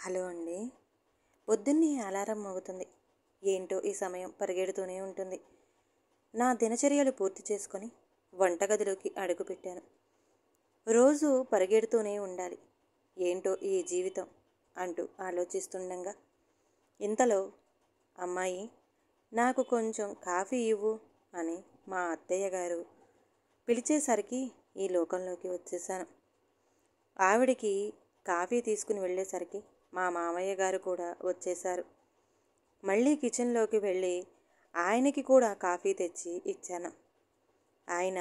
Hello అండి. పొద్దున్నే alarm మోగుతుంది. ఏంటో ఈ సమయం పరిగెడుతూనే ఉంటుంది. నా దినచర్యలు పూర్తి చేసుకొని వంటగదిలోకి అడుగుపెట్టాను. రోజు పరిగెడుతూనే ఉండాలి. ఏంటో ఈ జీవితం అంటూ ఆలోచిస్తుండగా ఇంతలో అమ్మాయి, నాకు కొంచెం కాఫీ ఇవ్వు అని మా అత్తయ్య గారు పిలిచేసరికి ఈ లోకంలోకి వచ్చేసాను. ఆవిడికి కాఫీ తీసుకుని వెళ్ళేసరికి మా మామయ్య గారు కూడా వచ్చేశారు. మళ్ళీ కిచెన్లోకి వెళ్ళి ఆయనకి కూడా కాఫీ తెచ్చి ఇచ్చాను. ఆయన,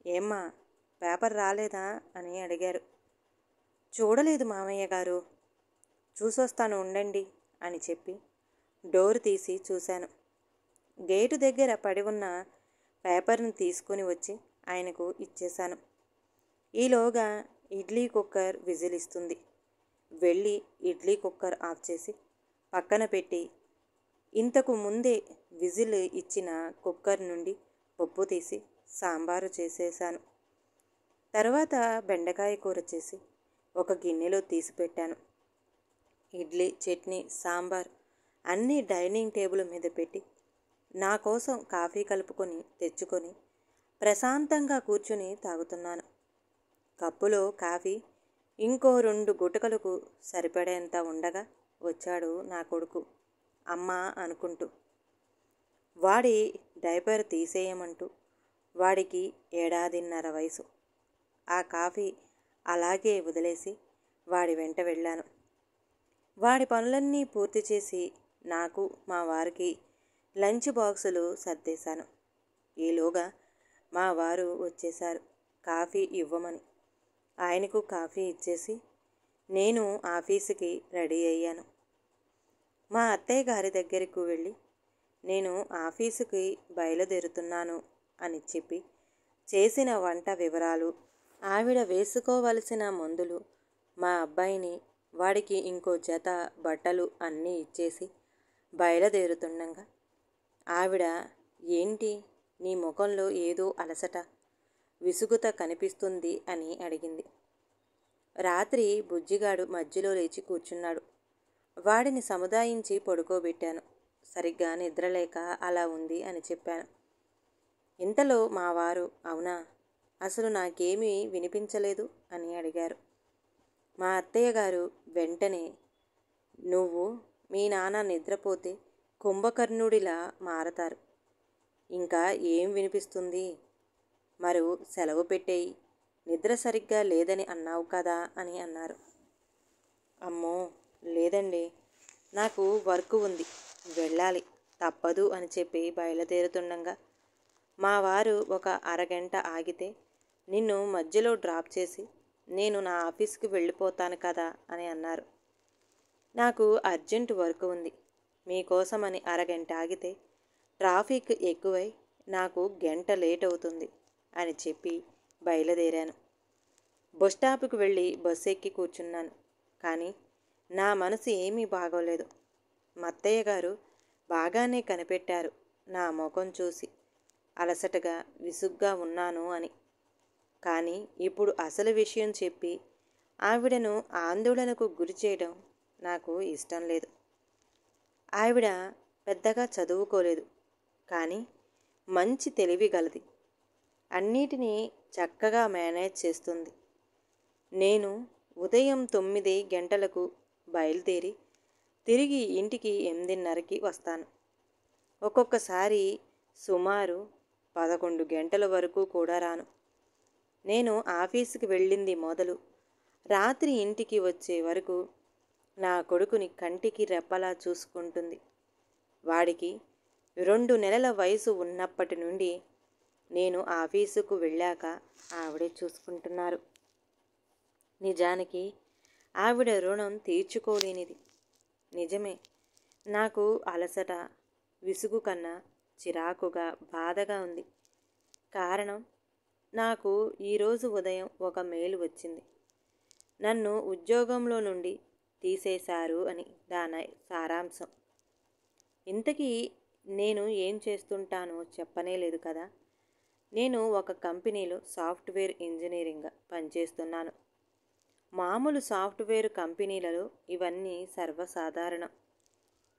ఏమ్మా, పేపర్ రాలేదా అని అడిగారు. చూడలేదు మామయ్య గారు, చూసొస్తాను ఉండండి అని చెప్పి డోర్ తీసి చూశాను. గేటు దగ్గర పడి ఉన్న పేపర్ని తీసుకుని వచ్చి ఆయనకు ఇచ్చేశాను. ఈలోగా ఇడ్లీ కుక్కర్ విజిల్ ఇస్తుంది. వెళ్ళి ఇడ్లీ కుక్కర్ ఆఫ్ చేసి పక్కన పెట్టి ఇంతకు ముందే విజిల్ ఇచ్చిన కుక్కర్ నుండి పప్పు తీసి సాంబారు చేసేసాను. తర్వాత బెండకాయ కూర చేసి ఒక గిన్నెలో తీసి పెట్టాను. ఇడ్లీ, చట్నీ, సాంబార్ అన్నీ డైనింగ్ టేబుల్ మీద పెట్టి నా కోసం కాఫీ కలుపుకొని తెచ్చుకొని ప్రశాంతంగా కూర్చుని తాగుతున్నాను. కప్పులో కాఫీ ఇంకో 2 గుటకలకు సరిపడేంత ఉండగా వచ్చాడు నా కొడుకు, అమ్మ అనుకుంటూ. వాడి డైపర్ తీసేయమంటూ. వాడికి 1.5 వయసు. ఆ కాఫీ అలాగే వదిలేసి వాడి వెంట వెళ్ళాను. వాడి పనులన్నీ పూర్తి చేసి నాకు, మా వారికి లంచ్ బాక్సులు సర్దేశాను. ఈలోగా మా వారు వచ్చేశారు కాఫీ ఇవ్వమని. ఆయనకు కాఫీ ఇచ్చేసి నేను ఆఫీసుకి రెడీ అయ్యాను. మా అత్తయ్య గారి దగ్గరకు వెళ్ళి నేను ఆఫీసుకి బయలుదేరుతున్నాను అని చెప్పి చేసిన వంట వివరాలు, ఆవిడ వేసుకోవలసిన మందులు, మా అబ్బాయిని, వాడికి ఇంకో జత బట్టలు అన్నీ ఇచ్చేసి బయలుదేరుతుండగా ఆవిడ, ఏంటి నీ ముఖంలో ఏదో అలసట, విసుగుత కనిపిస్తుంది అని అడిగింది. రాత్రి బుజ్జిగాడు మధ్యలో లేచి కూర్చున్నాడు. వాడిని సముదాయించి పడుకోబెట్టాను. సరిగ్గా నిద్రలేక అలా ఉంది అని చెప్పాను. ఇంతలో మా వారు, అవునా, అసలు నాకేమీ వినిపించలేదు అని అడిగారు. మా అత్తయ్య గారు వెంటనే, నువ్వు మీ నాన్న నిద్రపోతే కుంభకర్ణుడిలా మారతారు, ఇంకా ఏం వినిపిస్తుంది, మరో సెలవు పెట్టేయి, నిద్ర సరిగ్గా లేదని అన్నావు కదా అని అన్నారు. అమ్మో లేదండి, నాకు వర్క్ ఉంది, వెళ్ళాలి, తప్పదు అని చెప్పి బయలుదేరుతుండగా మా వారు ఒక అరగంట ఆగితే నిన్ను మధ్యలో డ్రాప్ చేసి నేను నా ఆఫీస్కి వెళ్ళిపోతాను కదా అని అన్నారు. నాకు అర్జెంట్ వర్క్ ఉంది, మీకోసమని అరగంట ఆగితే ట్రాఫిక్ ఎక్కువై నాకు గంట లేట్ అవుతుంది అని చెప్పి బయలుదేరాను. బస్ స్టాప్కి వెళ్ళి బస్సు ఎక్కి కూర్చున్నాను. కానీ నా మనసు ఏమీ బాగోలేదు. మత్తయ్య గారు బాగానే కనిపెట్టారు నా ముఖం చూసి అలసటగా, విసుగ్గా ఉన్నాను అని. కానీ ఇప్పుడు అసలు విషయం చెప్పి ఆవిడను ఆందోళనకు గురి చేయడం నాకు ఇష్టం లేదు. ఆవిడ పెద్దగా చదువుకోలేదు, కానీ మంచి తెలివి గలది. అన్నిటినీ చక్కగా మేనేజ్ చేస్తుంది. నేను ఉదయం 9 గంటలకు బయలుదేరి తిరిగి ఇంటికి 8:30కి వస్తాను. ఒక్కొక్కసారి సుమారు 11 గంటల వరకు కూడా రాను. నేను ఆఫీసుకి వెళ్ళింది మొదలు రాత్రి ఇంటికి వచ్చే వరకు నా కొడుకుని కంటికి రెప్పలా చూసుకుంటుంది. వాడికి 2 నెలల వయసు ఉన్నప్పటి నుండి నేను ఆఫీసుకు వెళ్ళాక ఆవిడే చూసుకుంటున్నారు. నిజానికి ఆవిడ రుణం తీర్చుకోలేనిది. నిజమే, నాకు అలసట, విసుగు కన్నా చిరాకుగా, బాధగా ఉంది. కారణం, నాకు ఈరోజు ఉదయం ఒక మెయిల్ వచ్చింది. నన్ను ఉద్యోగంలో నుండి తీసేశారు అని దాని సారాంశం. ఇంతకీ నేను ఏం చేస్తుంటానో చెప్పనే లేదు కదా. నేను ఒక కంపెనీలో సాఫ్ట్వేర్ ఇంజనీరింగ్గా పనిచేస్తున్నాను. మామూలు సాఫ్ట్వేర్ కంపెనీలలో ఇవన్నీ సర్వసాధారణం.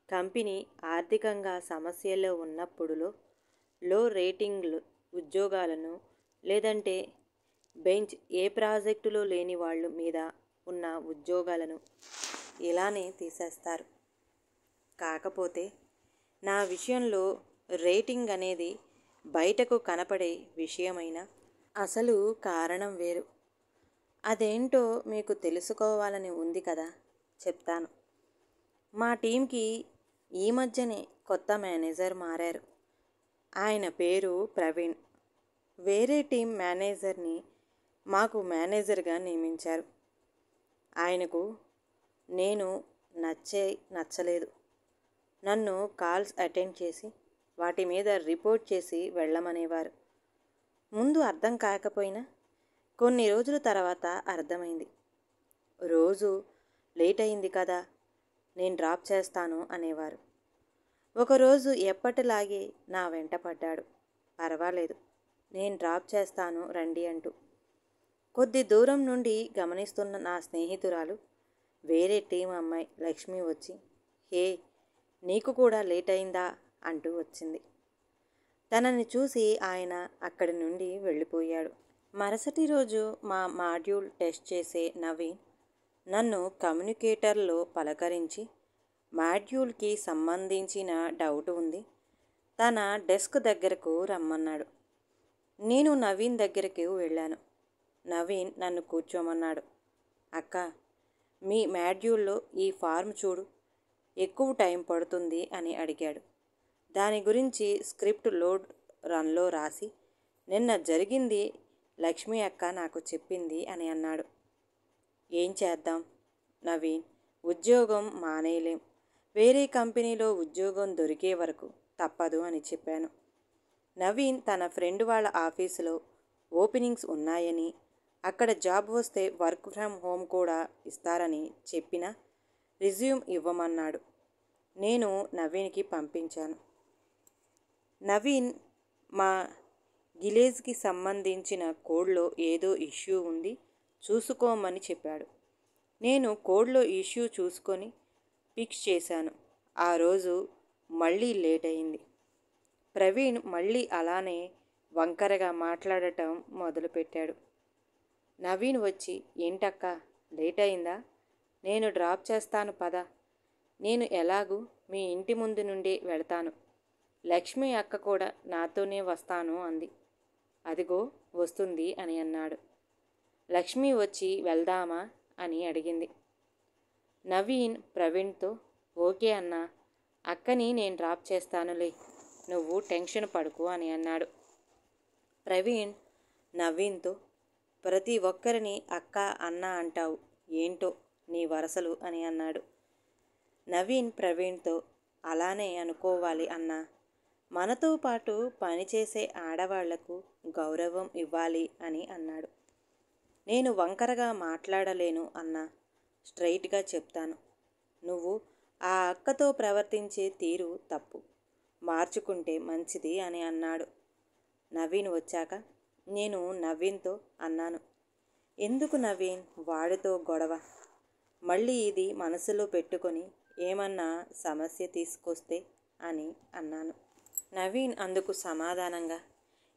కంపెనీ ఆర్థికంగా సమస్యల్లో ఉన్నప్పుడులో లో రేటింగ్లు ఉద్యోగాలను, లేదంటే బెంచ్ ఏ ప్రాజెక్టులో లేని వాళ్ళ మీద ఉన్న ఉద్యోగాలను ఇలానే తీసేస్తారు. కాకపోతే నా విషయంలో రేటింగ్ అనేది బయటకు కనపడే విషయమైన అసలు కారణం వేరు. అదేంటో మీకు తెలుసుకోవాలని ఉంది కదా, చెప్తాను. మా టీంకి ఈ మధ్యనే కొత్త మేనేజర్ మారారు. ఆయన పేరు ప్రవీణ్. వేరే టీం మేనేజర్ని మాకు మేనేజర్గా నియమించారు. ఆయనకు నేను నచ్చలేదు. నన్ను కాల్స్ అటెండ్ చేసి వాటి మీద రిపోర్ట్ చేసి వెళ్ళమనేవారు. ముందు అర్థం కాకపోయినా కొన్ని రోజుల తర్వాత అర్థమైంది. రోజు లేట్ అయింది కదా, నేను డ్రాప్ చేస్తాను అనేవారు. ఒకరోజు ఎప్పటిలాగే నా వెంట పడ్డాడు. పర్వాలేదు, నేను డ్రాప్ చేస్తాను రండి అంటూ. కొద్ది దూరం నుండి గమనిస్తున్న నా స్నేహితురాలు, వేరే టీం అమ్మాయి లక్ష్మి వచ్చి, హే, నీకు కూడా లేట్ అయిందా అంటూ వచ్చింది. తనని చూసి ఆయన అక్కడి నుండి వెళ్ళిపోయాడు. మరుసటి రోజు మా మాడ్యూల్ టెస్ట్ చేసే నవీన్ నన్ను కమ్యూనికేటర్లో పలకరించి, మాడ్యూల్కి సంబంధించిన డౌట్ ఉంది, తన డెస్క్ దగ్గరకు రమ్మన్నాడు. నేను నవీన్ దగ్గరికి వెళ్ళాను. నవీన్ నన్ను కూర్చోమన్నాడు. అక్క, మీ మాడ్యూల్లో ఈ ఫార్మ్ చూడు, ఎక్కువ టైం పడుతుంది అని అడిగాడు. దాని గురించి స్క్రిప్ట్ లోడ్ రన్లో రాసి నిన్న జరిగింది లక్ష్మి అక్క నాకు చెప్పింది అని అన్నాడు. ఏం చేద్దాం నవీన్, ఉద్యోగం మానేయలేం, వేరే కంపెనీలో ఉద్యోగం దొరికే వరకు తప్పదు అని చెప్పాను. నవీన్ తన ఫ్రెండ్ వాళ్ళ ఆఫీసులో ఓపెనింగ్స్ ఉన్నాయని, అక్కడ జాబ్ వస్తే వర్క్ ఫ్రమ్ హోమ్ కూడా ఇస్తారని చెప్పినా రిజ్యూమ్ ఇవ్వమన్నాడు. నేను నవీన్కి పంపించాను. నవీన్ మా గిలేజ్కి సంబంధించిన కోడ్లో ఏదో ఇష్యూ ఉంది, చూసుకోమని చెప్పాడు. నేను కోడ్లో ఇష్యూ చూసుకొని ఫిక్స్ చేశాను. ఆ రోజు మళ్ళీ లేట్ అయింది. ప్రవీణ్ మళ్ళీ అలానే వంకరగా మాట్లాడటం మొదలుపెట్టాడు. నవీన్ వచ్చి, ఏంటక్క లేట్ అయిందా, నేను డ్రాప్ చేస్తాను పద, నేను ఎలాగూ మీ ఇంటి ముందు నుండి వెళతాను, లక్ష్మి అక్క కూడా నాతోనే వస్తాను అంది. అదిగో వస్తుంది అని అన్నాడు. లక్ష్మి వచ్చి వెళ్దామా అని అడిగింది. నవీన్ ప్రవీణ్తో, ఓకే అన్నా, అక్కని నేను డ్రాప్ చేస్తానులే, నువ్వు టెన్షన్ పడుకు అని అన్నాడు. ప్రవీణ్ నవీన్తో, ప్రతి ఒక్కరిని అక్క అన్న అంటావు, ఏంటో నీ వరసలు అని అన్నాడు. నవీన్ ప్రవీణ్తో, అలానే అనుకోవాలి అన్నా, మనతో పాటు పనిచేసే ఆడవాళ్లకు గౌరవం ఇవ్వాలి అని అన్నాడు. నేను వంకరగా మాట్లాడలేను అన్నా, స్ట్రైట్గా చెప్తాను, నువ్వు ఆ అక్కతో ప్రవర్తించే తీరు తప్పు, మార్చుకుంటే మంచిది అని అన్నాడు. నవీన్ వచ్చాక నేను నవీన్తో అన్నాను, ఎందుకు నవీన్ వాడితో గొడవ, మళ్ళీ ఇది మనసులో పెట్టుకొని ఏమన్నా సమస్య తీసుకొస్తే అని అన్నాను. నవీన్ అందుకు సమాధానంగా,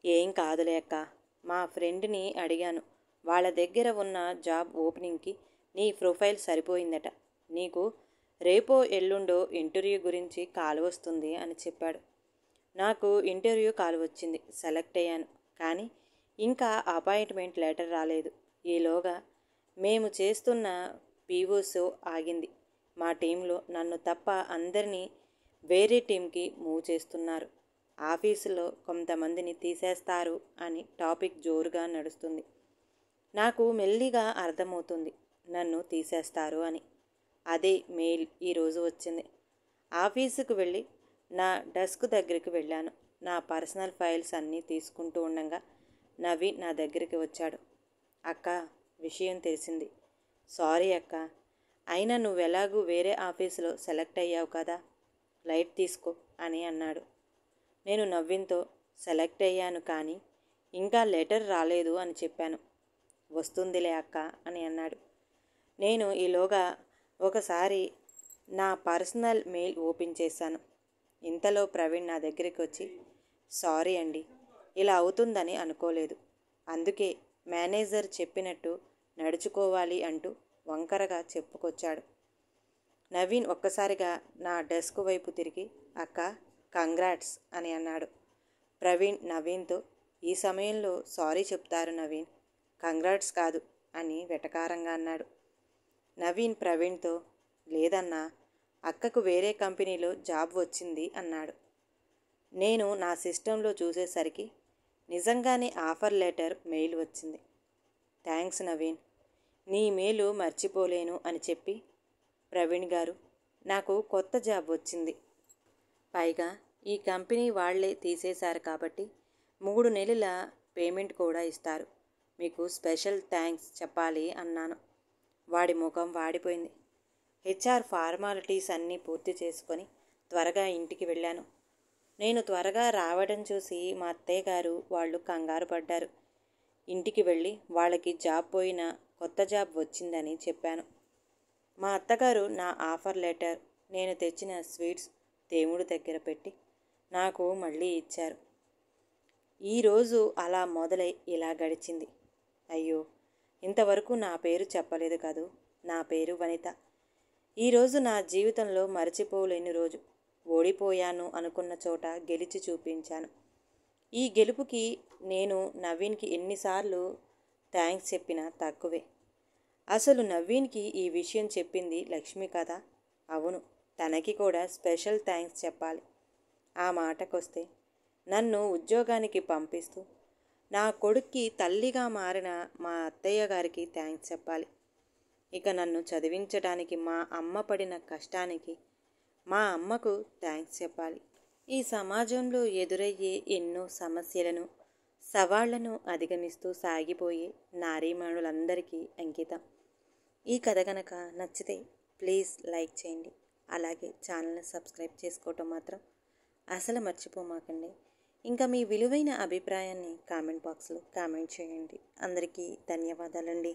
ఏం కాదులే అక్క, మా ఫ్రెండ్ని అడిగాను, వాళ్ళ దగ్గర ఉన్న జాబ్ ఓపెనింగ్కి నీ ప్రొఫైల్ సరిపోయిందట, నీకు రేపో ఎల్లుండో ఇంటర్వ్యూ గురించి కాల్ వస్తుంది అని చెప్పాడు. నాకు ఇంటర్వ్యూ కాల్ వచ్చింది, సెలెక్ట్ అయ్యాను, కానీ ఇంకా అపాయింట్మెంట్ లెటర్ రాలేదు. ఈలోగా మేము చేస్తున్న పీఓ షో ఆగింది. మా టీంలో నన్ను తప్ప అందరినీ వేరే టీంకి మూవ్ చేస్తున్నారు. ఆఫీసులో కొంతమందిని తీసేస్తారు అని టాపిక్ జోరుగా నడుస్తుంది. నాకు మెల్లిగా అర్థమవుతుంది నన్ను తీసేస్తారు అని. అదే మెయిల్ ఈరోజు వచ్చింది. ఆఫీసుకు వెళ్ళి నా డెస్క్ దగ్గరికి వెళ్ళాను. నా పర్సనల్ ఫైల్స్ అన్నీ తీసుకుంటూ ఉండగా నవీన్ నా దగ్గరికి వచ్చాడు. అక్క, విషయం తెలిసింది. సారీ అక్క, అయినా నువ్వెలాగూ వేరే ఆఫీసులో సెలెక్ట్ అయ్యావు కదా, లైట్ తీసుకో అని అన్నాడు. నేను నవ్వింతో, సెలెక్ట్ అయ్యాను కానీ ఇంకా లెటర్ రాలేదు అని చెప్పాను. వస్తుందిలే అక్క అని అన్నాడు. నేను ఈలోగా ఒకసారి నా పర్సనల్ మెయిల్ ఓపెన్ చేశాను. ఇంతలో ప్రవీణ్ నా దగ్గరికి వచ్చి, సారీ అండి, ఇలా అవుతుందని అనుకోలేదు. అందుకే మేనేజర్ చెప్పినట్టు నడుచుకోవాలి అంటూ వంకరగా చెప్పుకొచ్చాడు. నవీన్ ఒక్కసారిగా నా డెస్క్ వైపు తిరిగి, అక్క కంగ్రాట్స్ అని అన్నాడు. ప్రవీణ్ నవీన్తో, ఈ సమయంలో సారీ చెప్తారు నవీన్, కంగ్రాట్స్ కాదు అని వెటకారంగా అన్నాడు. నవీన్ ప్రవీణ్తో, లేదన్నా, అక్కకు వేరే కంపెనీలో జాబ్ వచ్చింది అన్నాడు. నేను నా సిస్టంలో చూసేసరికి నిజంగానే ఆఫర్ లెటర్ మెయిల్ వచ్చింది. థ్యాంక్స్ నవీన్, నీ మేలు మర్చిపోలేను అని చెప్పి, ప్రవీణ్ గారు, నాకు కొత్త జాబ్ వచ్చింది. పైగా ఈ కంపెనీ వాళ్లే తీసేశారు కాబట్టి 3 నెలల పేమెంట్ కూడా ఇస్తారు. మీకు స్పెషల్ థ్యాంక్స్ చెప్పాలి అన్నాను. వాడి ముఖం వాడిపోయింది. హెచ్ఆర్ ఫార్మాలిటీస్ అన్నీ పూర్తి చేసుకొని త్వరగా ఇంటికి వెళ్ళాను. నేను త్వరగా రావడం చూసి మా అత్తయ్య గారు వాళ్ళు కంగారు పడ్డారు. ఇంటికి వెళ్ళి వాళ్ళకి జాబ్ పోయిన కొత్త జాబ్ వచ్చిందని చెప్పాను. మా అత్తగారు నా ఆఫర్ లెటర్, నేను తెచ్చిన స్వీట్స్ దేవుడి దగ్గర పెట్టి నాకు మళ్ళీ ఇచ్చారు. ఈరోజు అలా మొదలై ఇలా గడిచింది. అయ్యో, ఇంతవరకు నా పేరు చెప్పలేదు కదూ. నా పేరు వనిత. ఈరోజు నా జీవితంలో మర్చిపోలేని రోజు. ఓడిపోయాను అనుకున్న చోట గెలిచి చూపించాను. ఈ గెలుపుకి నేను నవీన్కి ఎన్నిసార్లు థ్యాంక్స్ చెప్పినా తక్కువే. అసలు నవీన్కి ఈ విషయం చెప్పింది లక్ష్మి కదా. అవును, తనకి కూడా స్పెషల్ థ్యాంక్స్ చెప్పాలి. ఆ మాటకొస్తే నన్ను ఉద్యోగానికి పంపిస్తూ నా కొడుక్కి తల్లిగా మారిన మా అత్తయ్య గారికి థ్యాంక్స్ చెప్పాలి. ఇక నన్ను చదివించడానికి మా అమ్మ పడిన కష్టానికి మా అమ్మకు థ్యాంక్స్ చెప్పాలి. ఈ సమాజంలో ఎదురయ్యే ఎన్నో సమస్యలను, సవాళ్లను అధిగమిస్తూ సాగిపోయే నారీమణులందరికీ అంకితం. ఈ కథ కనుక నచ్చితే ప్లీజ్ లైక్ చేయండి. అలాగే ఛానల్ని సబ్స్క్రైబ్ చేసుకోవటం మాత్రం అసలు మర్చిపోమాకండి. ఇంకా మీ విలువైన అభిప్రాయాన్ని కామెంట్ బాక్స్లో కామెంట్ చేయండి. అందరికీ ధన్యవాదాలండి.